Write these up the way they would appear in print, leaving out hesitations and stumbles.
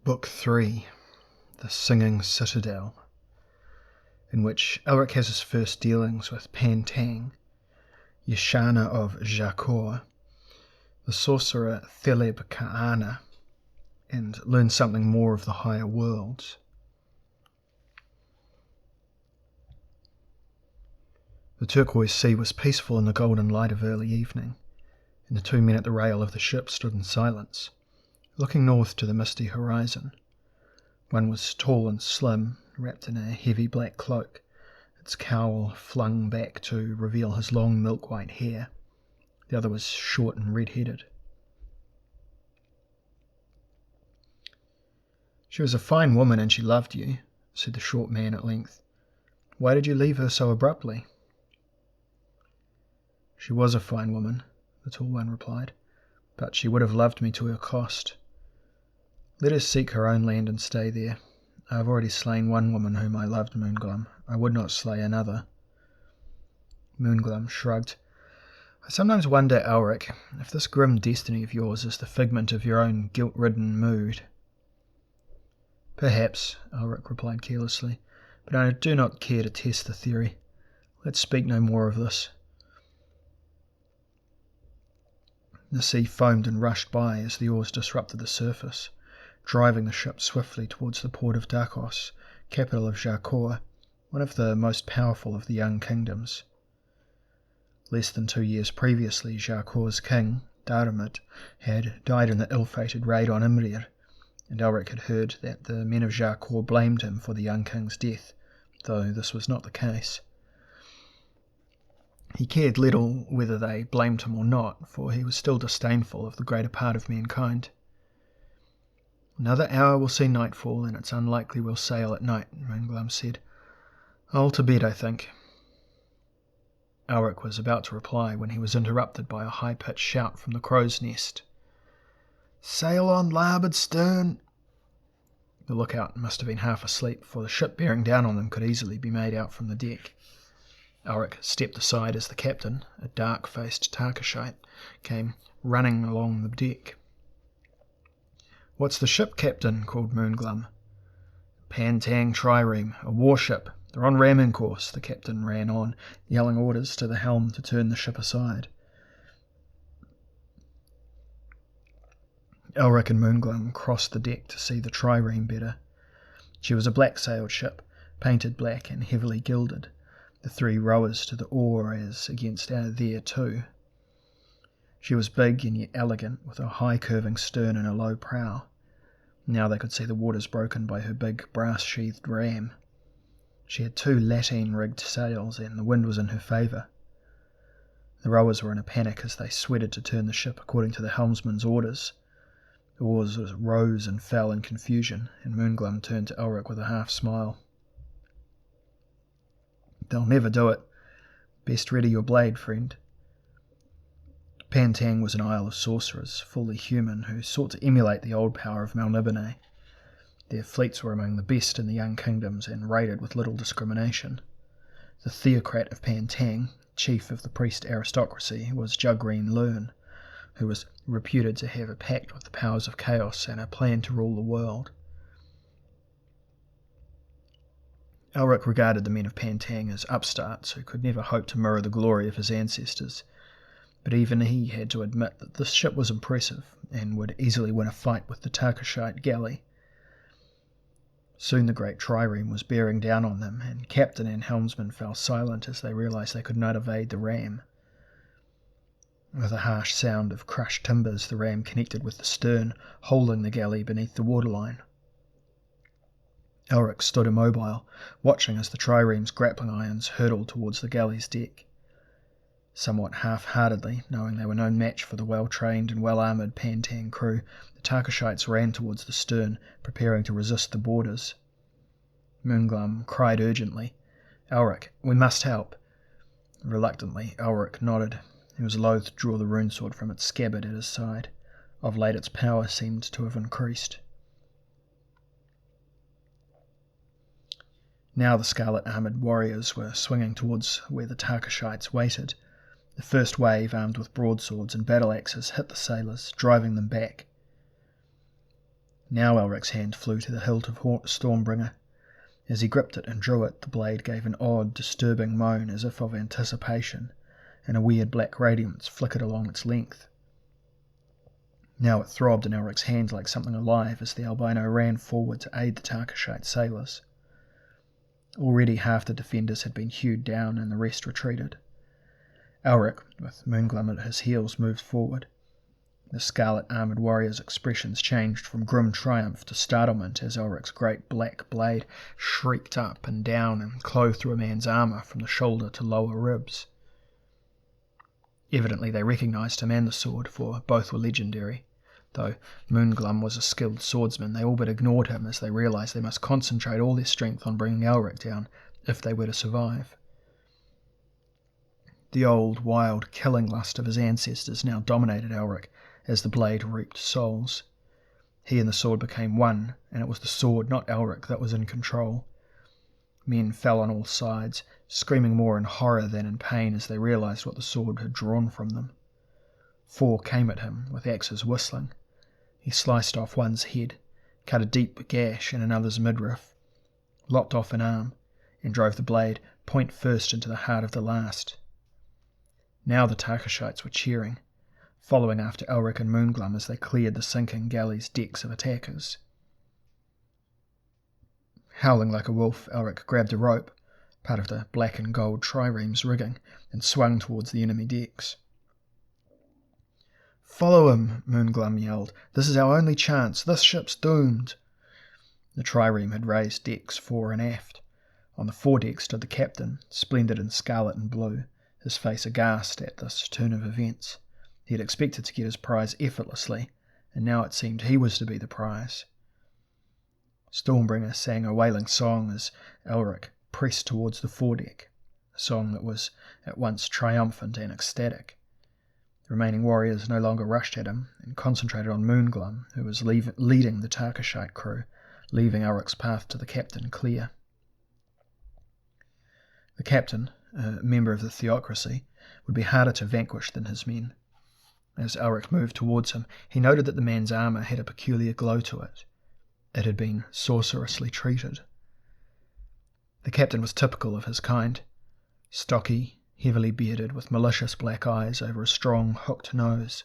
Book 3, The Singing Citadel, in which Elric has his first dealings with Pantang, Yashana of Jakor, the sorcerer Theleb Ka'ana, and learns something more of the higher worlds. The turquoise sea was peaceful in the golden light of early evening, and the two men at the rail of the ship stood in silence, looking north to the misty horizon. One was tall and slim, wrapped in a heavy black cloak, its cowl flung back to reveal his long milk-white hair. The other was short and red-headed. "She was a fine woman and she loved you," said the short man at length. "Why did you leave her so abruptly?" "She was a fine woman," the tall one replied, "but she would have loved me to her cost. Let her seek her own land and stay there. I have already slain one woman whom I loved, Moonglum. I would not slay another." Moonglum shrugged. "I sometimes wonder, Elric, if this grim destiny of yours is the figment of your own guilt-ridden mood." "Perhaps," Elric replied carelessly, "but I do not care to test the theory. Let's speak no more of this." The sea foamed and rushed by as the oars disrupted the surface, driving the ship swiftly towards the port of Dakos, capital of Jakor, one of the most powerful of the young kingdoms. Less than 2 years previously, Jakor's king, Daramut, had died in the ill-fated raid on Imrir, and Elric had heard that the men of Jakor blamed him for the young king's death, though this was not the case. He cared little whether they blamed him or not, for he was still disdainful of the greater part of mankind. "Another hour will see nightfall, and it's unlikely we'll sail at night," Moonglum said. "I'll to bed, I think." Elric was about to reply when he was interrupted by a high-pitched shout from the crow's nest. "Sail on larboard stern!" The lookout must have been half asleep, for the ship bearing down on them could easily be made out from the deck. Elric stepped aside as the captain, a dark-faced Tarkashite, came running along the deck. "What's the ship, Captain?" called Moonglum. "Pantang Trireme, a warship. They're on ramming course," the captain ran on, yelling orders to the helm to turn the ship aside. Elric and Moonglum crossed the deck to see the Trireme better. She was a black-sailed ship, painted black and heavily gilded, the 3 rowers to the oar as against there too. She was big and yet elegant, with a high curving stern and a low prow. Now they could see the waters broken by her big brass-sheathed ram. She had 2 lateen-rigged sails, and the wind was in her favour. The rowers were in a panic as they sweated to turn the ship according to the helmsman's orders. The oars rose and fell in confusion, and Moonglum turned to Elric with a half-smile. "They'll never do it. Best ready your blade, friend." Pantang was an isle of sorcerers, fully human, who sought to emulate the old power of Melniboné. Their fleets were among the best in the young kingdoms and raided with little discrimination. The theocrat of Pantang, chief of the priest aristocracy, was Jugreen Lurn, who was reputed to have a pact with the powers of chaos and a plan to rule the world. Elric regarded the men of Pantang as upstarts who could never hope to mirror the glory of his ancestors, but even he had to admit that this ship was impressive and would easily win a fight with the Tarkashite galley. Soon the great trireme was bearing down on them, and captain and helmsman fell silent as they realized they could not evade the ram. With a harsh sound of crushed timbers, the ram connected with the stern, holding the galley beneath the waterline. Elric stood immobile, watching as the trireme's grappling irons hurtled towards the galley's deck. Somewhat half-heartedly, knowing they were no match for the well-trained and well-armoured Pantang crew, the Tarkashites ran towards the stern, preparing to resist the boarders. Moonglum cried urgently, "Elric, we must help." Reluctantly, Elric nodded. He was loath to draw the rune sword from its scabbard at his side. Of late its power seemed to have increased. Now the scarlet-armoured warriors were swinging towards where the Tarkashites waited. The first wave, armed with broadswords and battle-axes, hit the sailors, driving them back. Now Elric's hand flew to the hilt of Stormbringer. As he gripped it and drew it, the blade gave an odd, disturbing moan as if of anticipation, and a weird black radiance flickered along its length. Now it throbbed in Elric's hand like something alive as the albino ran forward to aid the Tarkashite sailors. Already half the defenders had been hewed down and the rest retreated. Elric, with Moonglum at his heels, moved forward. The scarlet-armoured warrior's expressions changed from grim triumph to startlement as Elric's great black blade shrieked up and down and clove through a man's armour from the shoulder to lower ribs. Evidently they recognised him and the sword, for both were legendary. Though Moonglum was a skilled swordsman, they all but ignored him as they realised they must concentrate all their strength on bringing Elric down if they were to survive. The old, wild killing lust of his ancestors now dominated Elric as the blade reaped souls. He and the sword became one, and it was the sword, not Elric, that was in control. Men fell on all sides, screaming more in horror than in pain as they realised what the sword had drawn from them. 4 came at him, with axes whistling. He sliced off one's head, cut a deep gash in another's midriff, lopped off an arm, and drove the blade point first into the heart of the last. Now the Tarkashites were cheering, following after Elric and Moonglum as they cleared the sinking galley's decks of attackers. Howling like a wolf, Elric grabbed a rope, part of the black and gold trireme's rigging, and swung towards the enemy decks. "Follow him," Moonglum yelled. "This is our only chance. This ship's doomed." The trireme had raised decks fore and aft. On the foredeck stood the captain, splendid in scarlet and blue, his face aghast at this turn of events. He had expected to get his prize effortlessly, and now it seemed he was to be the prize. Stormbringer sang a wailing song as Elric pressed towards the foredeck, a song that was at once triumphant and ecstatic. The remaining warriors no longer rushed at him and concentrated on Moonglum, who was leading the Tarkashite crew, leaving Elric's path to the captain clear. The captain, a member of the theocracy, would be harder to vanquish than his men. As Elric moved towards him, he noted that the man's armour had a peculiar glow to it. It had been sorcerously treated. The captain was typical of his kind, stocky, heavily bearded, with malicious black eyes over a strong, hooked nose.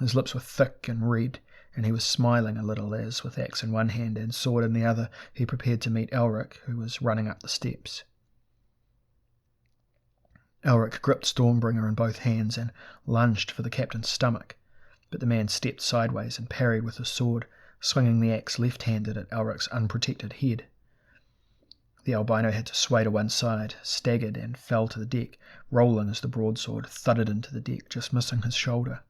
His lips were thick and red, and he was smiling a little as, with axe in one hand and sword in the other, he prepared to meet Elric, who was running up the steps. Elric gripped Stormbringer in both hands and lunged for the captain's stomach, but the man stepped sideways and parried with his sword, swinging the axe left-handed at Elric's unprotected head. The albino had to sway to one side, staggered, and fell to the deck, rolling as the broadsword thudded into the deck, just missing his shoulder.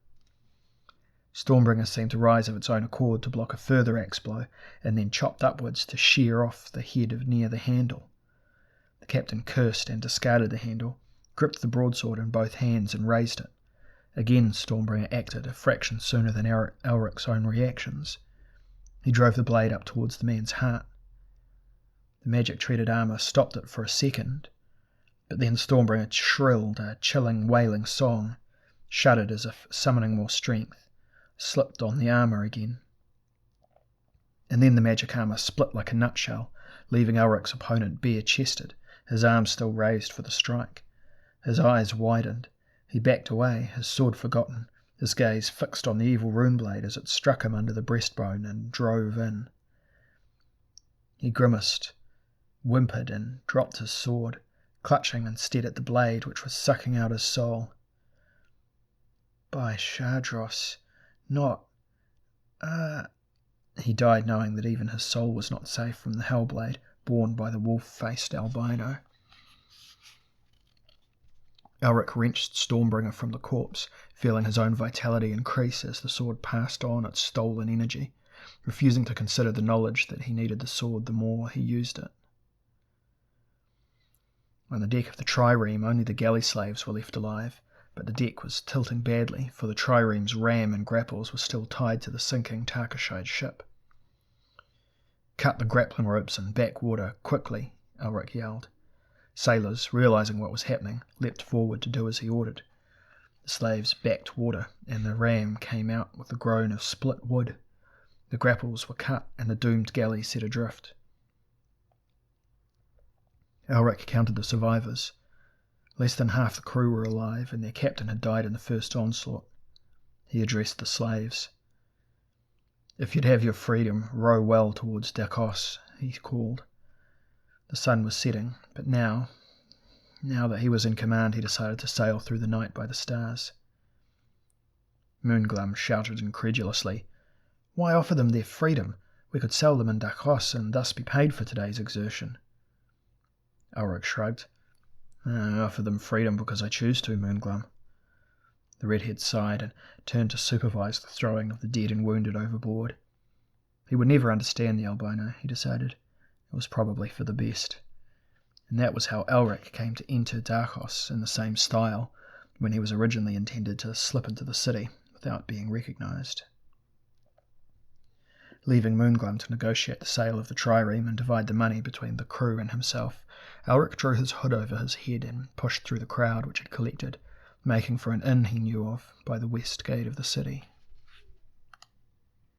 Stormbringer seemed to rise of its own accord to block a further axe blow, and then chopped upwards to shear off the head near the handle. The captain cursed and discarded the handle, gripped the broadsword in both hands and raised it. Again Stormbringer acted a fraction sooner than Elric's own reactions. He drove the blade up towards the man's heart. The magic-treated armour stopped it for a second, but then Stormbringer shrilled a chilling, wailing song, shuddered as if summoning more strength, slipped on the armour again. And then the magic armour split like a nutshell, leaving Elric's opponent bare-chested, his arms still raised for the strike. His eyes widened. He backed away, his sword forgotten, his gaze fixed on the evil runeblade as it struck him under the breastbone and drove in. He grimaced, whimpered, and dropped his sword, clutching instead at the blade which was sucking out his soul. "By Shardros, not... He died knowing that even his soul was not safe from the hellblade borne by the wolf-faced albino. Elric wrenched Stormbringer from the corpse, feeling his own vitality increase as the sword passed on its stolen energy, refusing to consider the knowledge that he needed the sword the more he used it. On the deck of the trireme, only the galley slaves were left alive, but the deck was tilting badly, for the trireme's ram and grapples were still tied to the sinking Tarkashite ship. "Cut the grappling ropes and back water, quickly," Elric yelled. Sailors, realising what was happening, leapt forward to do as he ordered. The slaves backed water, and the ram came out with a groan of split wood. The grapples were cut and the doomed galley set adrift. Elric counted the survivors. Less than half the crew were alive, and their captain had died in the first onslaught. He addressed the slaves. "If you'd have your freedom, row well towards Dakos," he called. The sun was setting, but now that he was in command, he decided to sail through the night by the stars. Moonglum shouted incredulously, "Why offer them their freedom? We could sell them in Dakos and thus be paid for today's exertion." Elric shrugged. "I offer them freedom because I choose to, Moonglum." The redhead sighed and turned to supervise the throwing of the dead and wounded overboard. He would never understand the albino, he decided. It was probably for the best. And that was how Elric came to enter Dakos in the same style, when he was originally intended to slip into the city without being recognised. Leaving Moonglum to negotiate the sale of the trireme and divide the money between the crew and himself, Elric drew his hood over his head and pushed through the crowd which had collected, making for an inn he knew of by the west gate of the city.